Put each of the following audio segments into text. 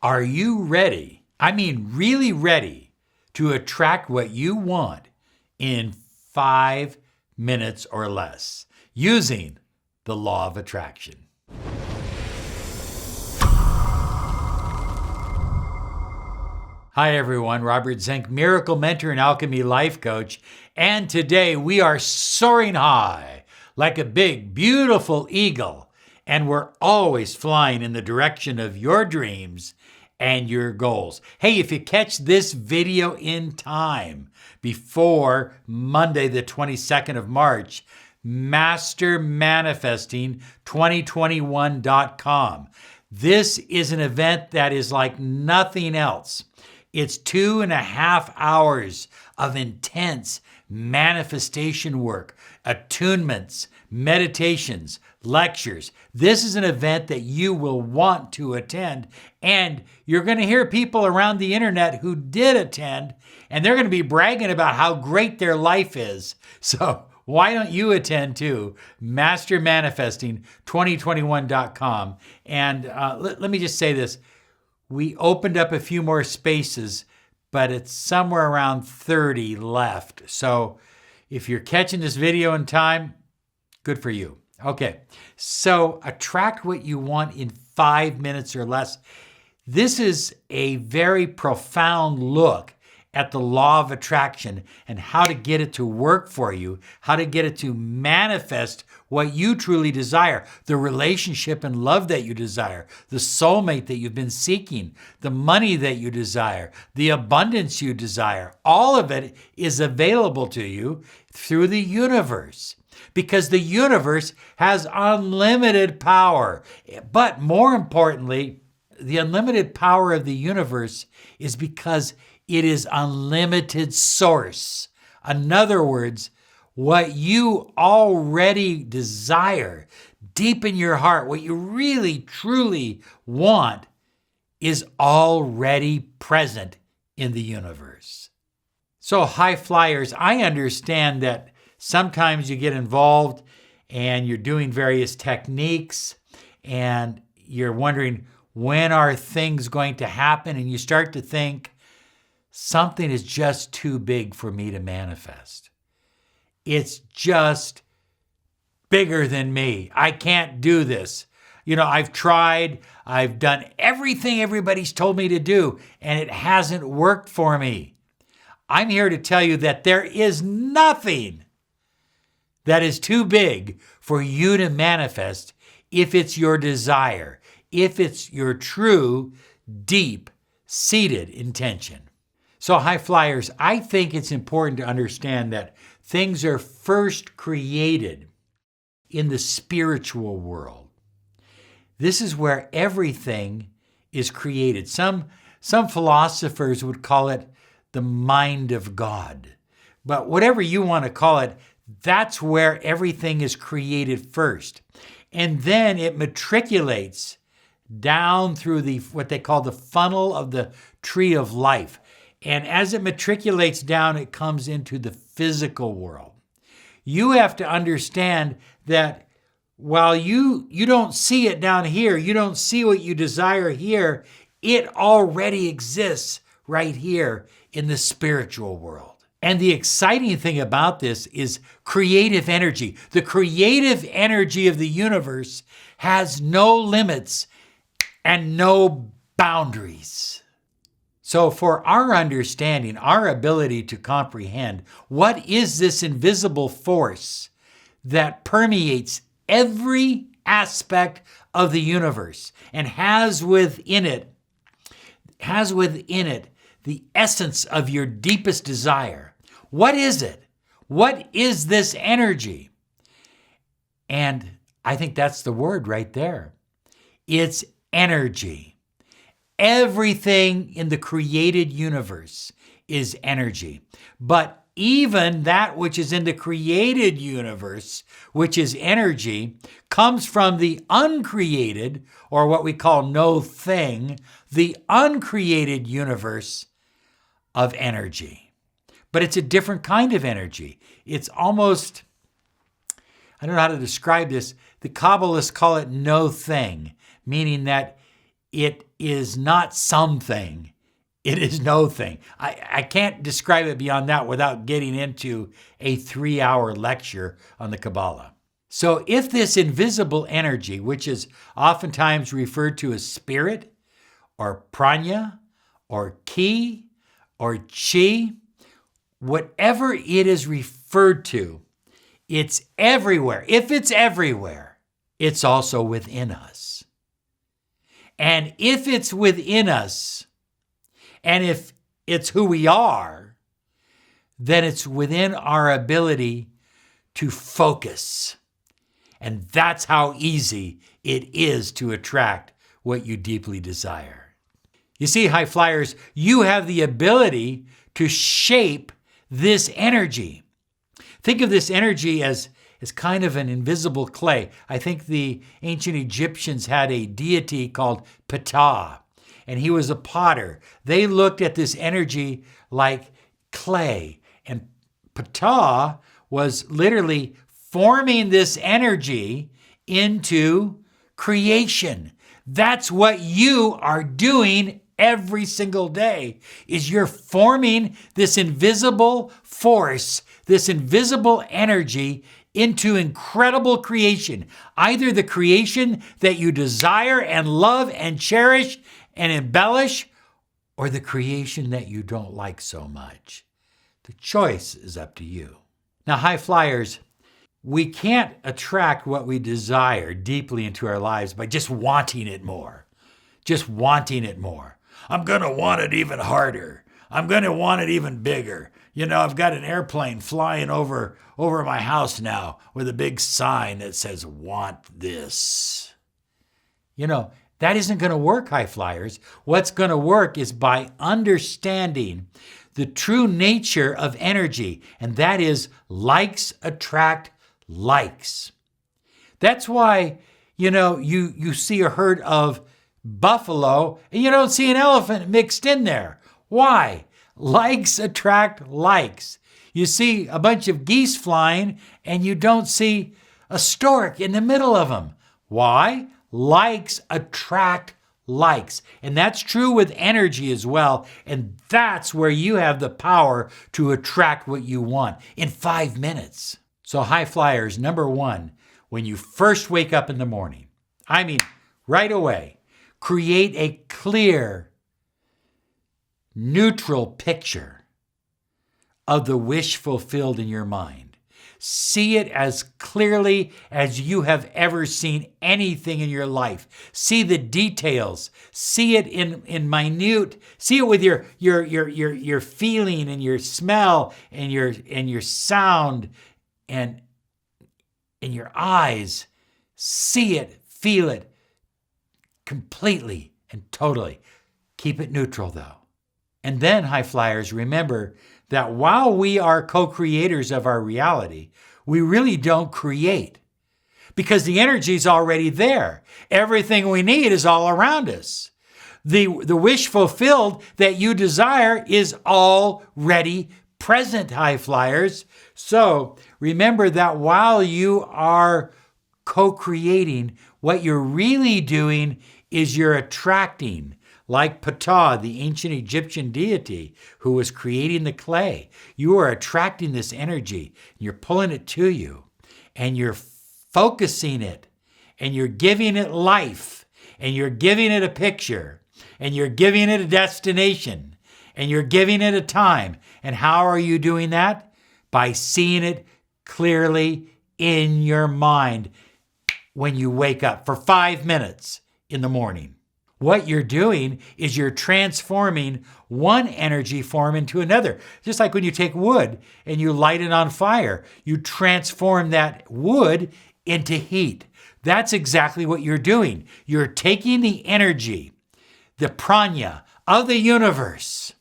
Are you ready? I mean, really ready to attract what you want in 5 minutes or less using the law of attraction? Hi everyone, Robert Zink, Miracle Mentor and Alchemy Life Coach. And today we are soaring high like a big, beautiful eagle. And we're always flying in the direction of your dreams and your goals. Hey, if you catch this video in time before Monday, the 22nd of March, mastermanifesting2021.com. This is an event that is like nothing else. It's 2.5 hours of intense manifestation work, attunements, meditations, lectures. This is an event that you will want to attend, and you're going to hear people around the internet who did attend, and they're going to be bragging about how great their life is. So why don't you attend too? mastermanifesting2021.com. And let me just say this. We opened up a few more spaces, but it's somewhere around 30 left. So if you're catching this video in time, good for you. Okay, so attract what you want in 5 minutes or less. This is a very profound look at the law of attraction and how to get it to work for you, how to get it to manifest what you truly desire, the relationship and love that you desire, the soulmate that you've been seeking, the money that you desire, the abundance you desire. All of it is available to you through the universe, because the universe has unlimited power. But more importantly, the unlimited power of the universe is because it is unlimited source. In other words, what you already desire deep in your heart, what you really, truly want, is already present in the universe. So high flyers, I understand that sometimes you get involved and you're doing various techniques and you're wondering, when are things going to happen? And you start to think, something is just too big for me to manifest. It's just bigger than me. I can't do this. I've tried, I've done everything everybody's told me to do, and it hasn't worked for me. I'm here to tell you that there is nothing that is too big for you to manifest if it's your desire, if it's your true, deep-seated intention. So high flyers, I think it's important to understand that things are first created in the spiritual world. This is where everything is created. Some philosophers would call it the mind of God. But whatever you want to call it, that's where everything is created first. And then it matriculates down through what they call the funnel of the tree of life. And as it matriculates down, it comes into the physical world. You have to understand that while you don't see it down here, you don't see what you desire here, it already exists right here in the spiritual world. And the exciting thing about this is creative energy. The creative energy of the universe has no limits and no boundaries. So for our understanding, our ability to comprehend, what is this invisible force that permeates every aspect of the universe and has within it the essence of your deepest desire? What is it? What is this energy? And I think that's the word right there. It's energy. Everything in the created universe is energy. But even that which is in the created universe, which is energy, comes from the uncreated, or what we call no thing, the uncreated universe of energy. But it's a different kind of energy. It's almost, I don't know how to describe this. The Kabbalists call it no thing, meaning that it is not something. It is no thing. I can't describe it beyond that without getting into a 3-hour lecture on the Kabbalah. So if this invisible energy, which is oftentimes referred to as spirit or prana or ki or chi, whatever it is referred to, it's everywhere. If it's everywhere, it's also within us. And if it's within us, and if it's who we are, then it's within our ability to focus. And that's how easy it is to attract what you deeply desire. You see, high flyers, you have the ability to shape this energy. Think of this energy as kind of an invisible clay. I think the ancient Egyptians had a deity called Ptah, and he was a potter. They looked at this energy like clay, and Ptah was literally forming this energy into creation. That's what you are doing every single day, is you're forming this invisible force, this invisible energy into incredible creation. Either the creation that you desire and love and cherish and embellish, or the creation that you don't like so much. The choice is up to you. Now, high flyers, we can't attract what we desire deeply into our lives by just wanting it more. Just wanting it more. I'm going to want it even harder. I'm going to want it even bigger. You know, I've got an airplane flying over my house now with a big sign that says, "Want this." You know, that isn't going to work, high flyers. What's going to work is by understanding the true nature of energy, and that is likes attract likes. That's why, you know, you see a herd of buffalo and you don't see an elephant mixed in there. Why? Likes attract likes. You see a bunch of geese flying and you don't see a stork in the middle of them. Why? Likes attract likes. And that's true with energy as well. And that's where you have the power to attract what you want in 5 minutes. So high flyers, number one, when you first wake up in the morning, I mean, right away, create a clear, neutral picture of the wish fulfilled in your mind. See it as clearly as you have ever seen anything in your life. See the details. See it in minute. See it with your feeling and your smell and your sound and in your eyes. See it, feel it completely and totally. Keep it neutral though. And then, high flyers, remember that while we are co-creators of our reality, we really don't create because the energy is already there. Everything we need is all around us. The wish fulfilled that you desire is already present, high flyers. So remember that while you are co-creating, what you're really doing is you're attracting, like Ptah, the ancient Egyptian deity who was creating the clay. You are attracting this energy, and you're pulling it to you, and you're focusing it, and you're giving it life, and you're giving it a picture, and you're giving it a destination, and you're giving it a time. And how are you doing that? By seeing it clearly in your mind when you wake up for 5 minutes in the morning. What you're doing is you're transforming one energy form into another. Just like when you take wood and you light it on fire, you transform that wood into heat. That's exactly what you're doing. You're taking the energy, the prana of the universe,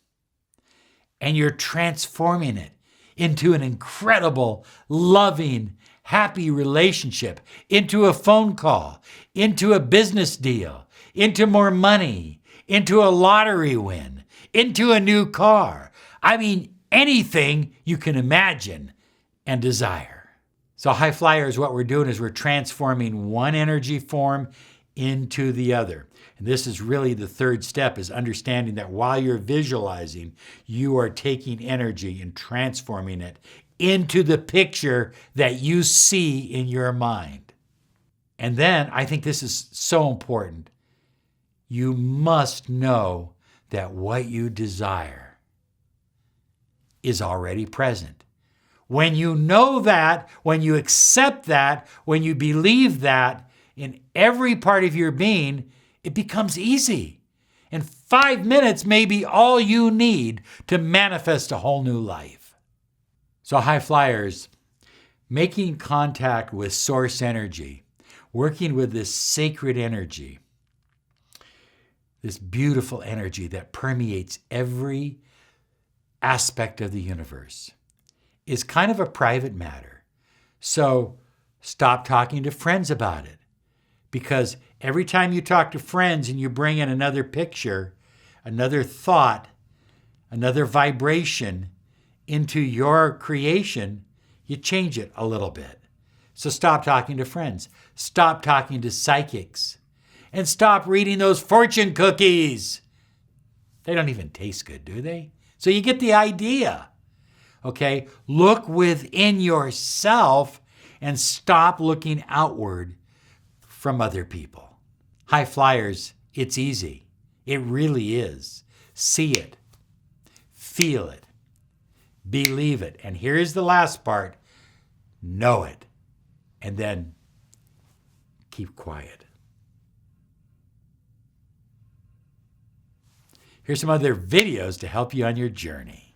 and you're transforming it into an incredible, loving, happy relationship, into a phone call, into a business deal, into more money, into a lottery win, into a new car. I mean, anything you can imagine and desire. So high flyers, what we're doing is we're transforming one energy form into the other. And this is really the third step, is understanding that while you're visualizing, you are taking energy and transforming it into the picture that you see in your mind. And then I think this is so important. You must know that what you desire is already present. When you know that, when you accept that, when you believe that in every part of your being, it becomes easy. And 5 minutes may be all you need to manifest a whole new life. So high flyers, making contact with source energy, working with this sacred energy, this beautiful energy that permeates every aspect of the universe, is kind of a private matter. So stop talking to friends about it. Because every time you talk to friends and you bring in another picture, another thought, another vibration into your creation, you change it a little bit. So stop talking to friends. Stop talking to psychics. And stop reading those fortune cookies. They don't even taste good, do they? So you get the idea. Okay? Look within yourself and stop looking outward from other people. High flyers, it's easy. It really is. See it. Feel it. Believe it. And here's the last part. Know it. And then keep quiet. Here's some other videos to help you on your journey.